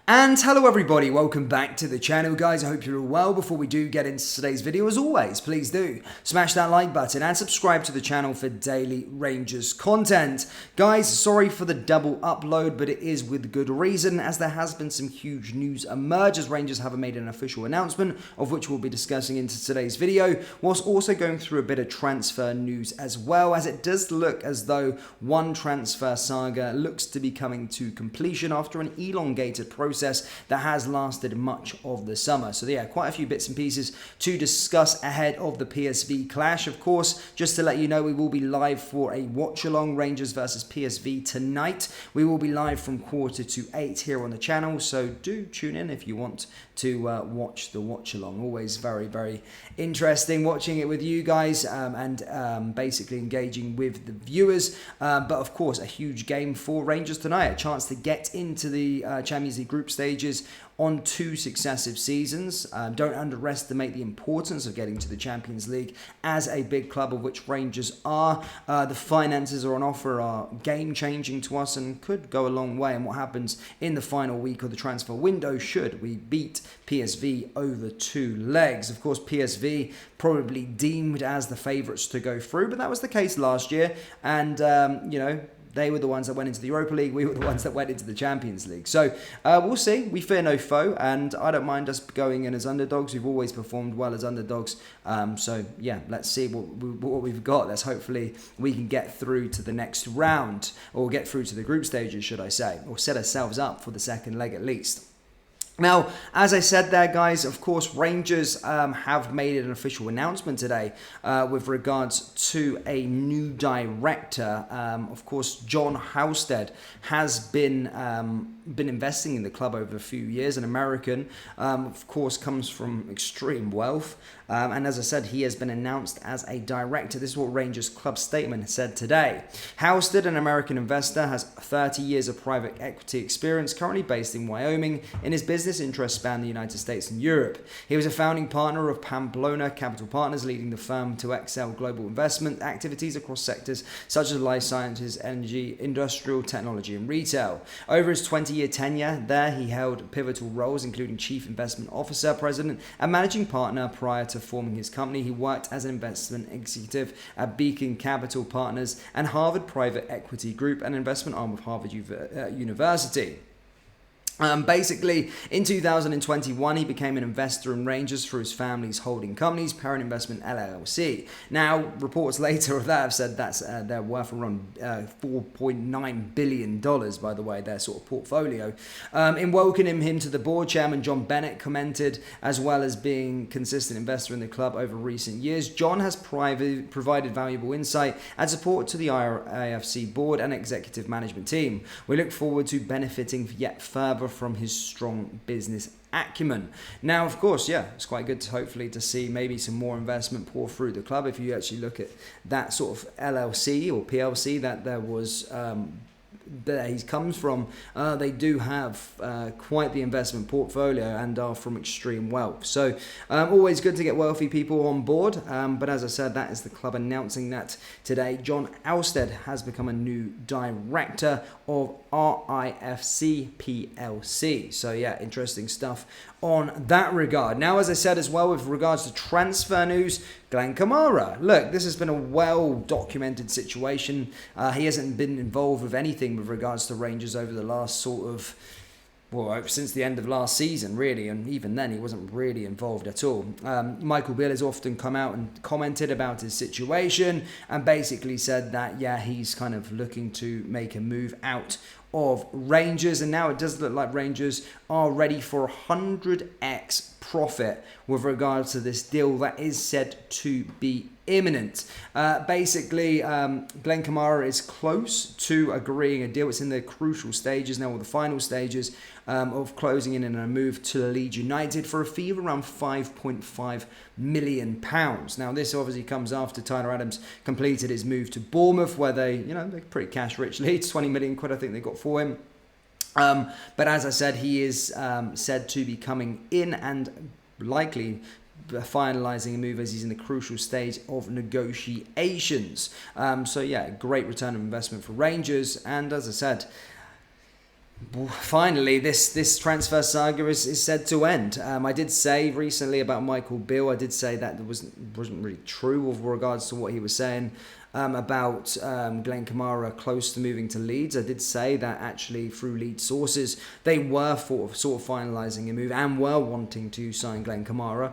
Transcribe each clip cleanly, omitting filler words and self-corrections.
And hello everybody, welcome back to the channel guys. I hope you're all well. Before we do get into today's video, as always, please do smash that like button and subscribe to the channel for daily Rangers content. Guys, sorry for the double upload, but it is with good reason, as there has been some huge news emerge as Rangers haven't made an official announcement, of which we'll be discussing into today's video, whilst also going through a bit of transfer news as well, as it does look as though one transfer saga looks to be coming to completion after an elongated process that has lasted much of the summer. So yeah, quite a few bits and pieces to discuss ahead of the PSV clash. Of course, just to let you know, we will be live for a watch-along, Rangers versus PSV tonight. We will be live from 7:45 here on the channel, so do tune in if you want to watch the watch-along. Always very, very interesting watching it with you guys and basically engaging with the viewers. But of course, a huge game for Rangers tonight, a chance to get into the Champions League group stages on 2 successive seasons. Don't underestimate the importance of getting to the Champions League as a big club, of which Rangers are. The finances are on offer are game-changing to us and could go a long way. And what happens in the final week of the transfer window should we beat PSV over 2 legs. Of course, PSV probably deemed as the favourites to go through, but that was the case last year. And, they were the ones that went into the Europa League. We were the ones that went into the Champions League. So we'll see. We fear no foe, and I don't mind us going in as underdogs. We've always performed well as underdogs. So yeah, let's see what we've got. Let's hopefully we can get through to the next round, or get through to the group stages, should I say, or set ourselves up for the second leg at least. Now, as I said there, guys, of course, Rangers have made an official announcement today with regards to a new director. Of course, John Halstead has been investing in the club over a few years. An American, of course, comes from extreme wealth. And as I said, he has been announced as a director. This is what Rangers club statement said today. Halstead, an American investor, has 30 years of private equity experience, currently based in Wyoming. In his business interests span the United States and Europe. He was a founding partner of Pamplona Capital Partners, leading the firm to excel global investment activities across sectors such as life sciences, energy, industrial, technology, and retail. Over his 20-year tenure there, he held pivotal roles, including Chief Investment Officer, President, and Managing Partner. Prior to forming his company, he worked as an investment executive at Beacon Capital Partners and Harvard Private Equity Group, an investment arm of Harvard University. Basically, in 2021, he became an investor in Rangers through his family's holding companies, Parent Investment LLC. Now, reports later of that have said that's they're worth around $4.9 billion, by the way, their sort of portfolio. In welcoming him to the board, Chairman John Bennett commented, as well as being consistent investor in the club over recent years, John has provided valuable insight and support to the IFC board and executive management team. We look forward to benefiting yet further from his strong business acumen. Now, of course, yeah, it's quite good to hopefully to see maybe some more investment pour through the club. If you actually look at that sort of LLC or PLC that there was that he comes from, they do have quite the investment portfolio and are from extreme wealth. So always good to get wealthy people on board. But as I said, that is the club announcing that today. John Halstead has become a new director of RIFC PLC. So yeah, interesting stuff on that regard. Now, as I said as well, with regards to transfer news, Kamara. Look, this has been a well-documented situation. He hasn't been involved with anything with regards to Rangers over the last since the end of last season, really, and even then he wasn't really involved at all. Michael Beale has often come out and commented about his situation and basically said that, yeah, he's kind of looking to make a move out of Rangers, and now it does look like Rangers are ready for 100x profit with regards to this deal that is said to be imminent. Basically, Glenn Kamara is close to agreeing a deal. It's in the crucial stages now, or the final stages of closing in a move to Leeds United for a fee of around £5.5 million. Now, this obviously comes after Tyler Adams completed his move to Bournemouth, where they're pretty cash rich. Leeds, 20 million quid, I think they got for him. But as I said, he is said to be coming in and likely finalising a move as he's in the crucial stage of negotiations. So yeah, great return of investment for Rangers. And as I said, finally, this transfer saga is said to end. I did say recently about Michael Beale, I did say that wasn't really true with regards to what he was saying about Glenn Kamara close to moving to Leeds. I did say that actually through Leeds sources, they were sort of finalising a move and were wanting to sign Glenn Kamara.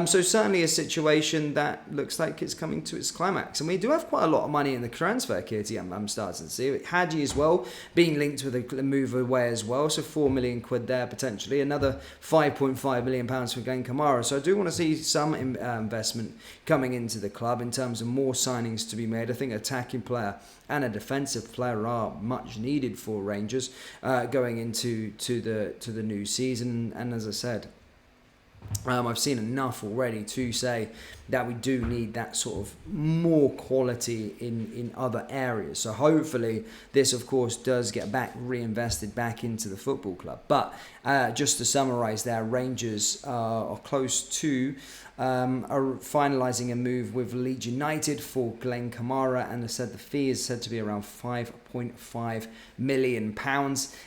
So certainly a situation that looks like it's coming to its climax. And we do have quite a lot of money in the transfer kitty, I'm starting to see. Hadji as well, being linked with a move away as well. So 4 million quid there potentially. Another £5.5 million for Glenn Kamara. So I do want to see some investment coming into the club in terms of more signings to be made. I think attacking player and a defensive player are much needed for Rangers going into the new season. And as I said, I've seen enough already to say that we do need that sort of more quality in other areas. So hopefully this, of course, does get reinvested back into the football club. But just to summarise there, Rangers are close to are finalising a move with Leeds United for Glenn Kamara, and they said the fee is said to be around £5.5 million.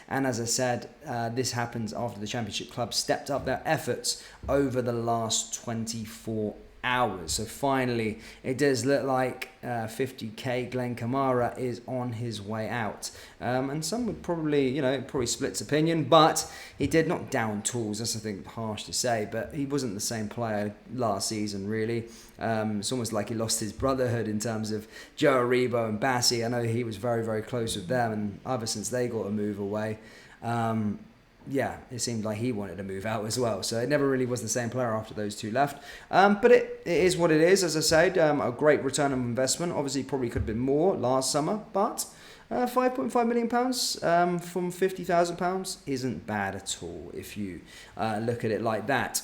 And as I said, this happens after the Championship club stepped up their efforts over the last 24 hours. So finally, it does look like 50k Glenn Kamara is on his way out. And some would probably, probably splits opinion, but he did knock down tools. That's, I think, harsh to say, but he wasn't the same player last season, really. It's almost like he lost his brotherhood in terms of Joe Aribo and Bassi. I know he was very, very close with them, and ever since they got a move away, it seemed like he wanted to move out as well. So it never really was the same player after those two left. But it is what it is, as I said. A great return on investment. Obviously, probably could have been more last summer, but £5.5 million from £50,000 isn't bad at all if you look at it like that.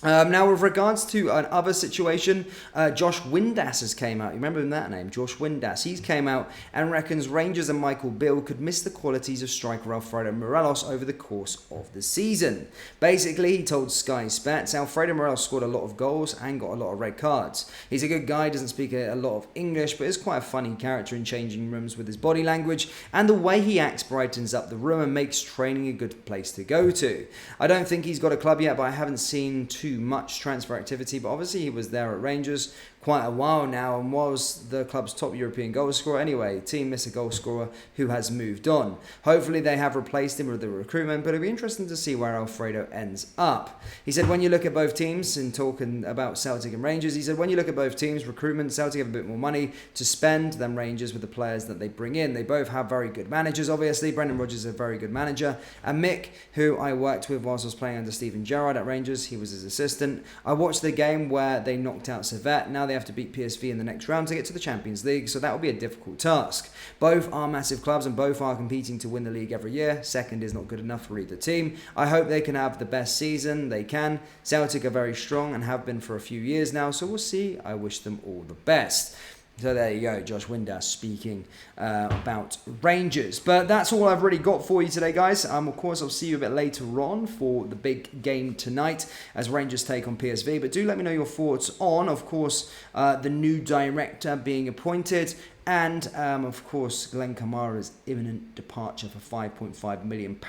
Now, with regards to another situation, Josh Windass has came out. You remember that name, Josh Windass? He's came out and reckons Rangers and Michael Beale could miss the qualities of striker Alfredo Morelos over the course of the season. Basically, he told Sky Sports, Alfredo Morelos scored a lot of goals and got a lot of red cards. He's a good guy, doesn't speak a lot of English, but is quite a funny character in changing rooms with his body language, and the way he acts brightens up the room and makes training a good place to go to. I don't think he's got a club yet, but I haven't seen too much transfer activity, but obviously he was there at Rangers quite a while now and was the club's top European goal scorer anyway. Team miss a goal scorer who has moved on. Hopefully they have replaced him with the recruitment, but it'll be interesting to see where Alfredo ends up. He said when you look at both teams, in talking about Celtic and Rangers, he said when you look at both teams, recruitment, Celtic have a bit more money to spend than Rangers with the players that they bring in. They both have very good managers, obviously. Brendan Rodgers is a very good manager, and Mick, who I worked with whilst I was playing under Steven Gerrard at Rangers, he was his assistant. I watched the game where they knocked out Servette. Now they have to beat PSV in the next round to get to the Champions League, so that will be a difficult task. Both are massive clubs and both are competing to win the league every year. Second is not good enough for either team. I hope they can have the best season they can. Celtic are very strong and have been for a few years now, so we'll see. I wish them all the best. So there you go, Josh Windass speaking about Rangers. But that's all I've really got for you today, guys. Of course, I'll see you a bit later on for the big game tonight as Rangers take on PSV. But do let me know your thoughts on, of course, the new director being appointed. And, of course, Glenn Kamara's imminent departure for £5.5 million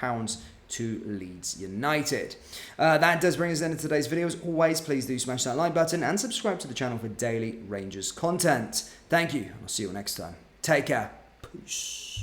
to Leeds United. That does bring us into today's video. As always, please do smash that like button and subscribe to the channel for daily Rangers content. Thank you. I'll see you all next time. Take care. Peace.